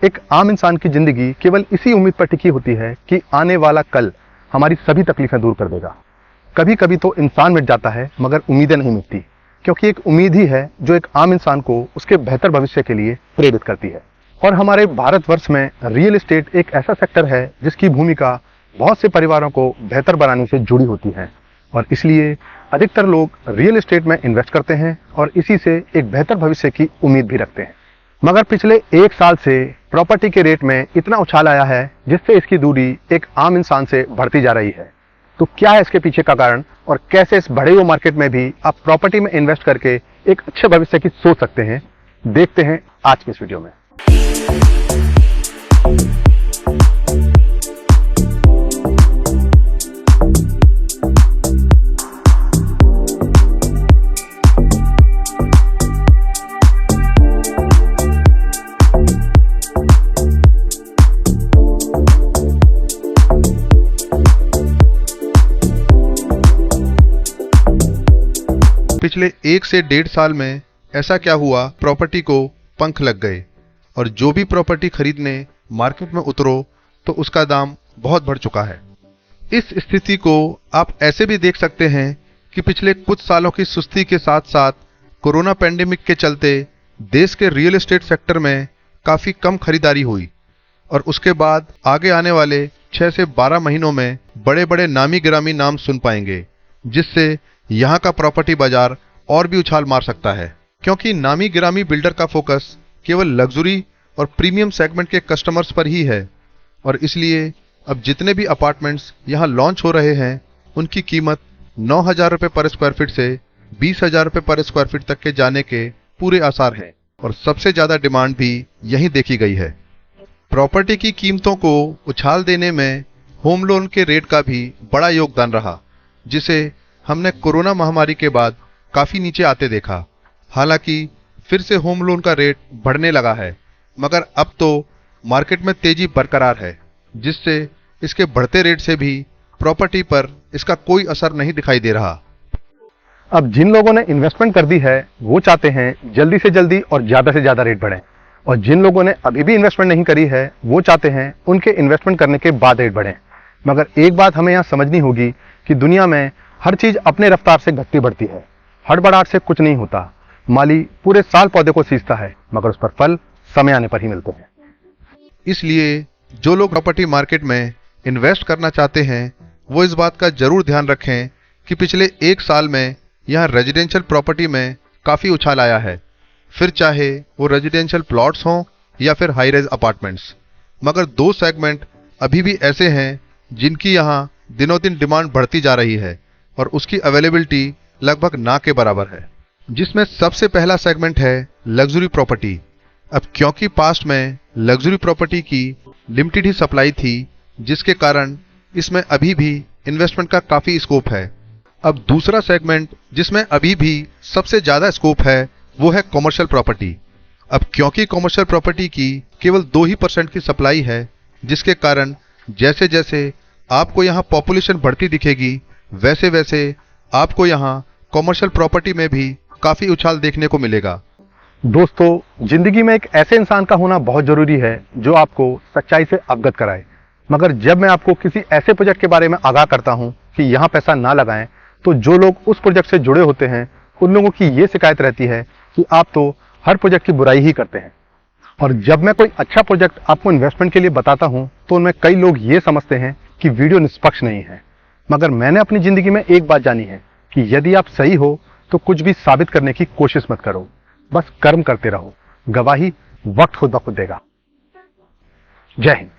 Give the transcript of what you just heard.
एक आम इंसान की जिंदगी केवल इसी उम्मीद पर टिकी होती है कि आने वाला कल हमारी सभी तकलीफें दूर कर देगा। कभी कभी तो इंसान मिट जाता है मगर उम्मीदें नहीं मिटती, क्योंकि एक उम्मीद ही है जो एक आम इंसान को उसके बेहतर भविष्य के लिए प्रेरित करती है। और हमारे भारतवर्ष में रियल एस्टेट एक ऐसा सेक्टर है जिसकी भूमिका बहुत से परिवारों को बेहतर बनाने से जुड़ी होती है, और इसलिए अधिकतर लोग रियल एस्टेट में इन्वेस्ट करते हैं और इसी से एक बेहतर भविष्य की उम्मीद भी रखते हैं। मगर पिछले एक साल से प्रॉपर्टी के रेट में इतना उछाल आया है जिससे इसकी दूरी एक आम इंसान से बढ़ती जा रही है। तो क्या है इसके पीछे का कारण और कैसे इस बढ़े हुए मार्केट में भी आप प्रॉपर्टी में इन्वेस्ट करके एक अच्छे भविष्य की सोच सकते हैं, देखते हैं आज की इस वीडियो में। पिछले 1 से 1.5 साल में ऐसा क्या हुआ, प्रॉपर्टी को पंख लग गए और जो भी प्रॉपर्टी खरीदने मार्केट में उतरो तो उसका दाम बहुत बढ़ चुका है। इस स्थिति को आप ऐसे भी देख सकते हैं कि पिछले कुछ सालों की सुस्ती के साथ साथ कोरोना पैंडेमिक के चलते देश के रियल एस्टेट सेक्टर में काफ़ी कम खरीदारी हुई और उसके बाद आगे आने वाले 6 से 12 महीनों में बड़े बड़े नामी गिरामी नाम सुन पाएंगे, जिससे यहाँ का प्रॉपर्टी बाजार और भी उछाल मार सकता है। क्योंकि नामी गिरामी बिल्डर का फोकस केवल लग्जरी और प्रीमियम सेगमेंट के कस्टमर्स पर ही है और इसलिए अब जितने भी अपार्टमेंट्स यहाँ लॉन्च हो रहे हैं उनकी कीमत 9,000 रुपये पर स्क्वायर फीट से 20,000 रुपये पर स्क्वायर फीट तक के जाने के पूरे आसार हैं और सबसे ज़्यादा डिमांड भी यहीं देखी गई है। प्रॉपर्टी की कीमतों को उछाल देने में होम लोन के रेट का भी बड़ा योगदान रहा, जिसे हमने कोरोना महामारी के बाद काफ़ी नीचे आते देखा। हालांकि फिर से होम लोन का रेट बढ़ने लगा है, मगर अब तो मार्केट में तेजी बरकरार है, जिससे इसके बढ़ते रेट से भी प्रॉपर्टी पर इसका कोई असर नहीं दिखाई दे रहा। अब जिन लोगों ने इन्वेस्टमेंट कर दी है वो चाहते हैं जल्दी से जल्दी और ज़्यादा से ज़्यादा रेट बढ़े, और जिन लोगों ने अभी भी इन्वेस्टमेंट नहीं करी है वो चाहते हैं उनके इन्वेस्टमेंट करने के बाद रेट बढ़े। मगर एक बात हमें यहाँ समझनी होगी कि दुनिया में हर चीज अपने रफ्तार से घटती बढ़ती है। हड़बड़ाहट से कुछ नहीं होता। माली पूरे साल पौधे को सींचता है मगर उस पर फल समय आने पर ही मिलते हैं। इसलिए जो लोग प्रॉपर्टी मार्केट में इन्वेस्ट करना चाहते हैं वो इस बात का जरूर ध्यान रखें कि पिछले 1 साल में यहाँ रेजिडेंशियल प्रॉपर्टी में काफ़ी उछाल आया है, फिर चाहे वो रेजिडेंशियल प्लॉट्स हों या फिर हाई रेज अपार्टमेंट्स। मगर 2 सेगमेंट अभी भी ऐसे हैं जिनकी यहाँ दिनों दिन डिमांड बढ़ती जा रही है और उसकी अवेलेबिलिटी लगभग ना के बराबर है, जिसमें सबसे पहला सेगमेंट है लग्जरी प्रॉपर्टी। अब क्योंकि पास्ट में लग्जरी प्रॉपर्टी की लिमिटेड ही सप्लाई थी, जिसके कारण इसमें अभी भी इन्वेस्टमेंट का काफ़ी स्कोप है। अब दूसरा सेगमेंट जिसमें अभी भी सबसे ज़्यादा स्कोप है वो है कॉमर्शियल प्रॉपर्टी। अब क्योंकि कॉमर्शियल प्रॉपर्टी की केवल 2% की सप्लाई है, जिसके कारण जैसे जैसे आपको यहाँ पॉपुलेशन बढ़ती दिखेगी वैसे वैसे आपको यहाँ कॉमर्शियल प्रॉपर्टी में भी काफ़ी उछाल देखने को मिलेगा। दोस्तों, जिंदगी में एक ऐसे इंसान का होना बहुत जरूरी है जो आपको सच्चाई से अवगत कराए। मगर जब मैं आपको किसी ऐसे प्रोजेक्ट के बारे में आगाह करता हूं कि यहाँ पैसा ना लगाएं, तो जो लोग उस प्रोजेक्ट से जुड़े होते हैं उन लोगों की ये शिकायत रहती है कि आप तो हर प्रोजेक्ट की बुराई ही करते हैं। और जब मैं कोई अच्छा प्रोजेक्ट आपको इन्वेस्टमेंट के लिए बताता हूं तो उनमें कई लोग ये समझते हैं कि वीडियो निष्पक्ष नहीं है। मगर मैंने अपनी जिंदगी में एक बात जानी है कि यदि आप सही हो तो कुछ भी साबित करने की कोशिश मत करो, बस कर्म करते रहो। गवाही वक्त खुद ब खुद देगा। जय हिंद।